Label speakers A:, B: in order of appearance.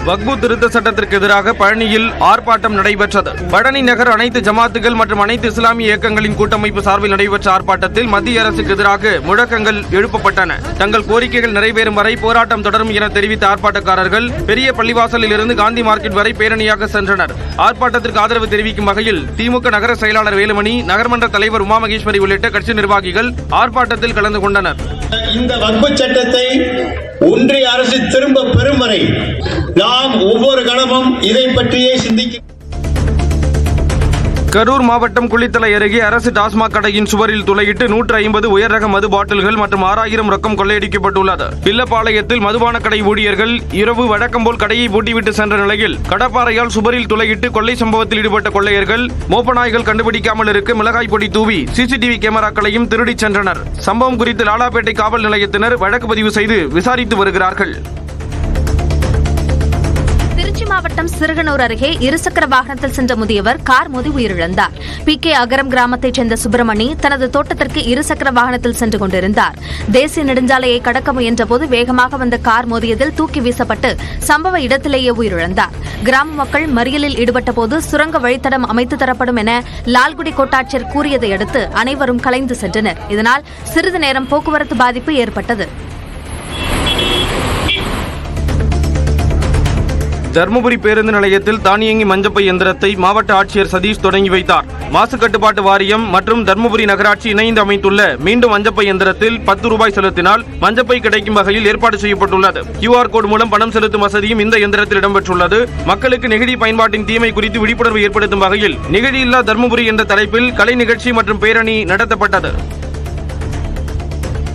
A: வக்பு திருத்த சட்டத்திற்கு எதிராக பழனியில் ஆர்ப்பாட்டம் நடைபெற்றது. பழனி நகர் அனைத்து ஜமாத்துகள் மற்றும் அனைத்து இஸ்லாமிய இயக்கங்களின் கூட்டமைப்பு சார்பில் நடைபெற்ற ஆர்ப்பாட்டத்தில் மத்திய அரசுக்கு எதிராக முழக்கங்கள் எழுப்பப்பட்டன. தங்கள் கோரிக்கைகள் நிறைவேறும் வரை போராட்டம் தொடரும் என தெரிவித்த ஆர்ப்பாட்டக்காரர்கள் பெரிய பள்ளிவாசலில் இருந்து காந்தி மார்க்கெட் வரை பேரணியாக சென்றனர். ஆர்ப்பாட்டத்திற்கு ஆதரவு தெரிவிக்கும் வகையில் திமுக நகர செயலாளர் வேலுமணி, நகர்மன்ற தலைவர் உமா மகேஸ்வரி உள்ளிட்ட கட்சி நிர்வாகிகள் ஆர்ப்பாட்டத்தில் கலந்து கொண்டனர்.
B: இந்த வக்பு சட்டத்தை ஒன்றிய அரசு திரும்ப பெறும் வரை நாம் ஒவ்வொரு கணமும் இதை பற்றியே சிந்திக்க.
A: கரூர் மாவட்டம் குளித்தலை அருகே அரசு டாஸ்மாக் கடையின் சுவரில் துளையிட்டு 150 உயர் ரக மது பாட்டில்கள் மற்றும் 6000 ரொக்கம் கொள்ளையடிக்கப்பட்டுள்ளது. பில்லப்பாளையத்தில் மதுபான கடை ஊழியர்கள் இரவு வழக்கம்போல் கடையை பூட்டிவிட்டு சென்ற நிலையில் கடப்பாறையால் சுவரில் துளையிட்டு கொள்ளை சம்பவத்தில் ஈடுபட்ட கொள்ளையர்கள் மோப்பநாய்கள் கண்டுபிடிக்காமல் இருக்க மிளகாய் பொடி தூவி சிசிடிவி கேமராக்களையும் திருடிச் சென்றனர். சம்பவம் குறித்து லாலாப்பேட்டை காவல் நிலையத்தினர் வழக்கு பதிவு செய்து விசாரித்து வருகிறார்கள்.
C: திருச்சி மாவட்டம் சிறுகனூர் அருகே இருசக்கர வாகனத்தில் சென்ற முதியவர் கார் மோதி உயிரிழந்தார். PK அகரம் கிராமத்தைச் சேர்ந்த சுப்பிரமணி தனது தோட்டத்திற்கு இருசக்கர வாகனத்தில் சென்று கொண்டிருந்தார். தேசிய நெடுஞ்சாலையை கடக்க முயன்றபோது வேகமாக வந்த கார் மோதியதில் தூக்கி வீசப்பட்டு சம்பவ இடத்திலேயே உயிரிழந்தார். கிராம மக்கள் மறியலில் ஈடுபட்டபோது சுரங்க வழித்தடம் அமைத்து தரப்படும் என லால்குடி கோட்டாட்சியர் கூறியதை அடுத்து அனைவரும் கலைந்து சென்றனர். இதனால் சிறிது நேரம் போக்குவரத்து பாதிப்பு ஏற்பட்டது.
A: தர்மபுரி பேருந்து நிலையத்தில் தானியங்கி மஞ்சப்பை எந்திரத்தை மாவட்ட ஆட்சியர் சதீஷ் தொடங்கி வைத்தார். மாசு கட்டுப்பாட்டு வாரியம் மற்றும் தர்மபுரி நகராட்சி இணைந்து அமைத்துள்ள மீண்டும் மஞ்சப்பை எந்திரத்தில் 10 ரூபாய் செலுத்தினால் மஞ்சப்பை கிடைக்கும் வகையில் ஏற்பாடு செய்யப்பட்டுள்ளது. QR கோடு மூலம் பணம் செலுத்தும் வசதியும் இந்த எந்திரத்தில் இடம்பெற்றுள்ளது. மக்களுக்கு நெகிழி பயன்பாட்டின் தீமை குறித்து விழிப்புணர்வு ஏற்படுத்தும் வகையில் நெகிழி இல்லா தர்மபுரி என்ற தலைப்பில் கலை நிகழ்ச்சி மற்றும் பேரணி நடத்தப்பட்டது.